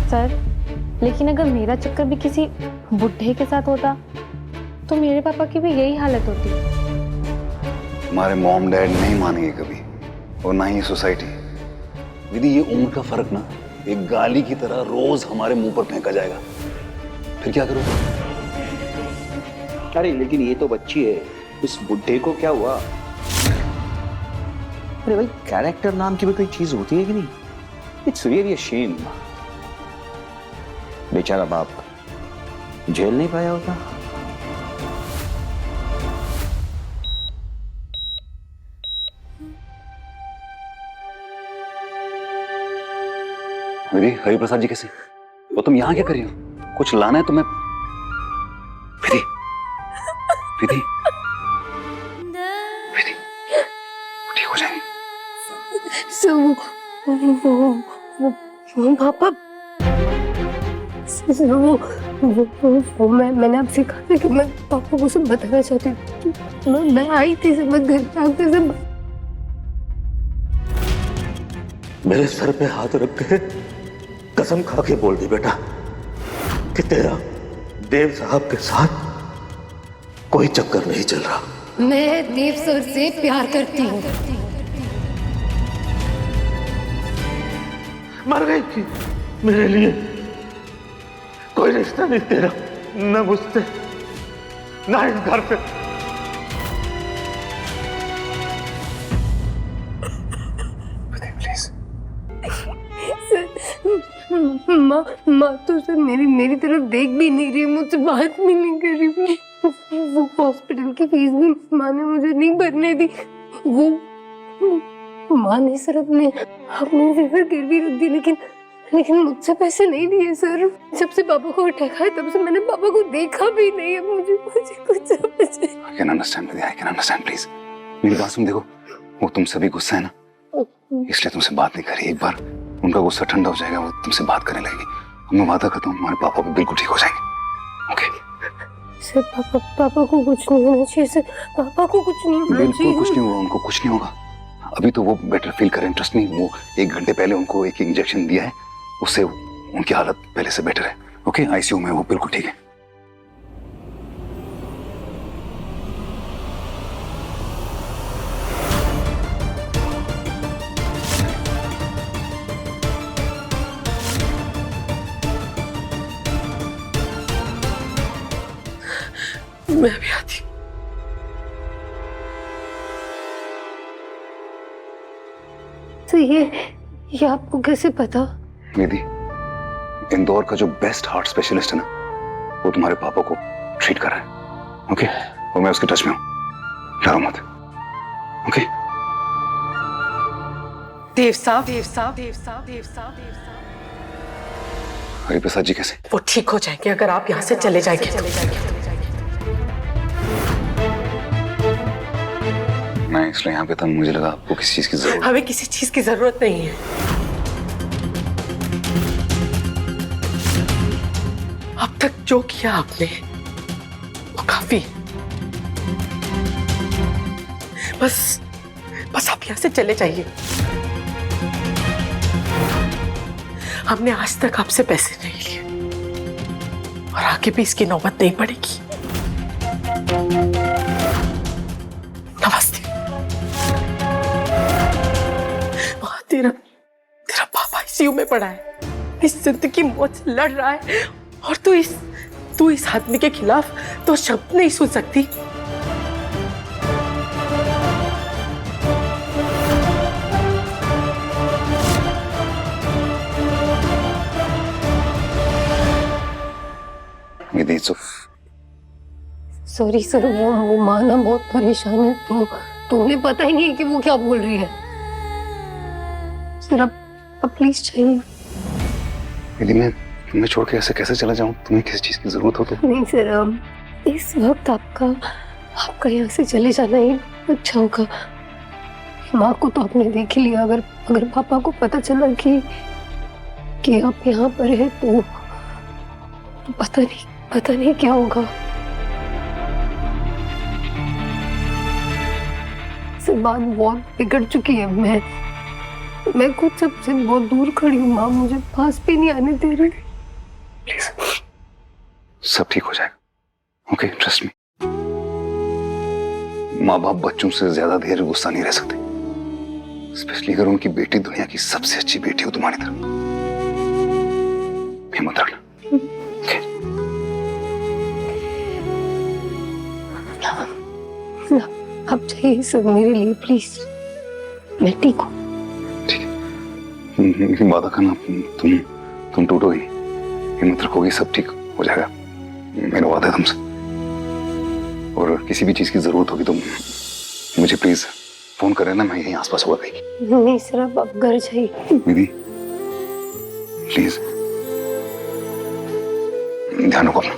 Sir, लेकिन अगर मेरा चक्कर भी किसी बुढ़े के साथ होता तो मेरे पापा की भी यही हालत होती। हमारे मॉम डैड नहीं मानेंगे कभी, और ना ही सोसाइटी। दीदी, ये उम्र का फर्क ना एक गाली की तरह रोज हमारे मुंह पर फेंका जाएगा, फिर क्या करोगे? अरे लेकिन ये तो बच्ची है, इस बुढ़े को क्या हुआ? अरे भाई, कैरेक्टर नाम की भी कोई चीज होती है कि नहीं? It's really a shame. बेचारा बाप झेल नहीं पाया होता। दीदी, हरिप्रसाद जी कैसे? वो तुम यहाँ क्या कर रही हो? कुछ लाना है तुम्हें? विधि, विधि, विधि, ठीक हो जाएंगे। पापा, मैंने आपसे कहा था कि मैं पापा को सब बताना चाहती हूँ। मैं आई थी समझ घर पे सब। मेरे सर पे हाथ रख के कसम खा के बोल दी बेटा कि तेरा देव साहब के साथ कोई चक्कर नहीं चल रहा। मैं देव सर से प्यार करती हूँ। मर गई थी मेरे लिए, कोई रिश्ता नहीं तेरा, न मुझसे ना इस घर पे। प्लीज। माँ तो सर मेरी तरफ देख भी नहीं रही, मुझसे बात भी नहीं कर रही। वो हॉस्पिटल की फीस भी माँ ने मुझे नहीं भरने दी। वो माँ ने सर अपने सिर गिरवी रख दी, लेकिन मुझसे पैसे नहीं दिए सर। जब से पापा को अटैक आया तब से मैंने पापा को देखा भी नहीं। अब मुझे कुछ समझ। I can understand, I can understand, please. मेरी बात सुन, देखो वो तुमसे भी गुस्सा है ना, इसलिए तुमसे बात नहीं करी। एक बार उनका गुस्सा ठंडा हो जाएगा, वो तुमसे बात करने लगेगी। मैं वादा करता हूँ हमारे पापा भी बिल्कुल ठीक हो जाएंगे। ओके सर, पापा को कुछ नहीं होना चाहिए सर। पापा को कुछ नहीं होना चाहिए। बिल्कुल कुछ नहीं होगा, उनको कुछ नहीं होगा। अभी तो वो बेटर फील करें, ट्रस्ट मी। वो 1 घंटे पहले उनको एक इंजेक्शन दिया है, उससे उनकी हालत पहले से बेटर है। ओके, आईसीयू में वो बिल्कुल ठीक है। मैं भी आती। तो ये आपको कैसे पता? निधि, इंदौर का जो बेस्ट हार्ट स्पेशलिस्ट है ना, वो तुम्हारे पापा को ट्रीट कर रहा है। ओके, और मैं उसके टच में हूँ, डरो मत। ओके? देव साहब, देव साहब, देव साहब, देव साहब, देव साहब। हरिप्रसाद जी कैसे? वो ठीक हो जाएंगे अगर आप यहाँ से चले जाएंगे। मैं इसलिए यहाँ पे था, मुझे लगा आपको किसी चीज की जरूरत। हमें किसी चीज की जरूरत नहीं है। अब तक जो किया आपने वो काफी। बस आप यहाँ से चले जाइए। हमने आज तक आपसे पैसे नहीं लिए और आगे भी इसकी नौबत नहीं पड़ेगी। नमस्ते। तेरा पापा आईसीयू में पड़ा है, इस जिंदगी मौत से लड़ रहा है, और तू इस आदमी के खिलाफ तो शब्द नहीं सुन सकती। सॉरी सर, वो माँ ना बहुत परेशान है। तो उन्हें पता ही नहीं है कि वो क्या बोल रही है। सर अब प्लीज चाहिए। दीदी, मैं तुम्हें छोड़ के ऐसे कैसे चला जाऊं? तुम्हें किसी चीज की जरूरत हो तो? नहीं सर, इस वक्त आपका यहाँ से चले जाना ही अच्छा होगा। माँ को तो आपने देख ही लिया। अगर पापा को पता चला कि आप यहाँ पर है तो पता नहीं क्या होगा। से बात बहुत बिगड़ चुकी है। मैं मैं खुद सबसे बहुत दूर खड़ी हूँ माँ, मुझे पास भी नहीं आने दे रही। प्लीज, सब ठीक हो जाएगा। Okay, trust me. माँ बाप बच्चों से ज्यादा देर गुस्सा नहीं रह सकते, स्पेशली अगर उनकी बेटी दुनिया की सबसे अच्छी बेटी हो तुम्हारी तरफ। हिम्मत रखना। ओके? आप चाहिए सब मेरे लिए प्लीज, मैं ठीक हूँ। ठीक है, लेकिन वादा करना तुम टूटोगी, हिम्मत रखोगी, सब ठीक हो जाएगा, मेरा वादा है तुमसे। और किसी भी चीज की जरूरत होगी तो मुझे प्लीज फोन करें ना, मैं यहीं आसपास होगा कहीं। नहीं सिर्फ आप घर जाइए। दीदी प्लीज ध्यान रखो अपना।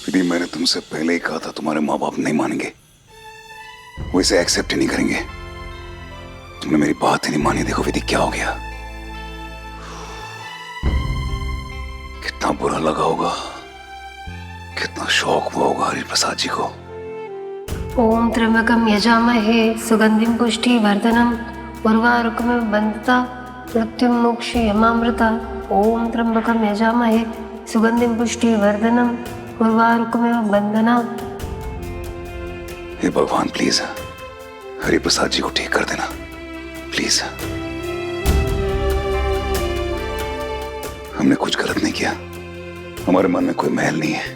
दीदी मैंने तुमसे पहले ही कहा था तुम्हारे माँ बाप नहीं मानेंगे, वो इसे एक्सेप्ट ही नहीं करेंगे। तुमने मेरी बात ही नहीं मानी। देखो विधि क्या हो गया, कितना बुरा लगा होगा, कितना शौक हुआ होगा हरिप्रसाद जी को। ओम त्र्यंबकम यजामहे सुगंधिम पुष्टिवर्धनम उर्वारुकमिव बंधता मृत्युम मोक्षयमामृता। ओम त्र्यंबकम यजामहे सुगंधिम पुष्टिवर्धनम उर्वारुकमिव बंधना। हे भगवान प्लीज हरिप्रसाद जी को ठीक कर देना प्लीज। हमने कुछ गलत नहीं किया, हमारे मन में कोई मैल नहीं है,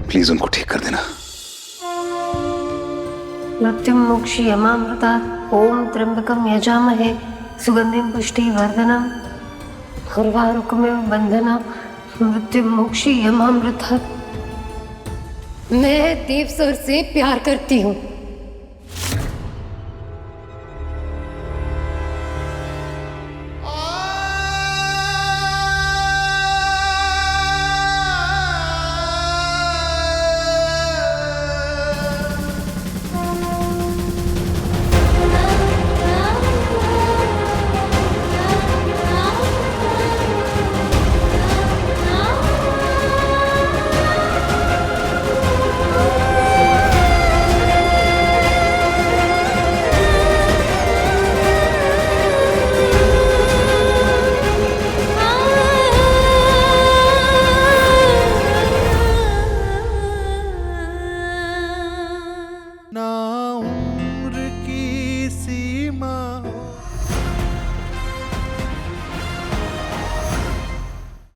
प्लीज उनको ठीक कर देना। मृत्युम मोक्षयमामृता। ओम त्र्यंबकम यजामहे सुगंधिम पुष्टिवर्धनम उर्वारुकमिव बंधना मृत्युम मोक्षयमामृता। मैं देव सर से प्यार करती हूँ।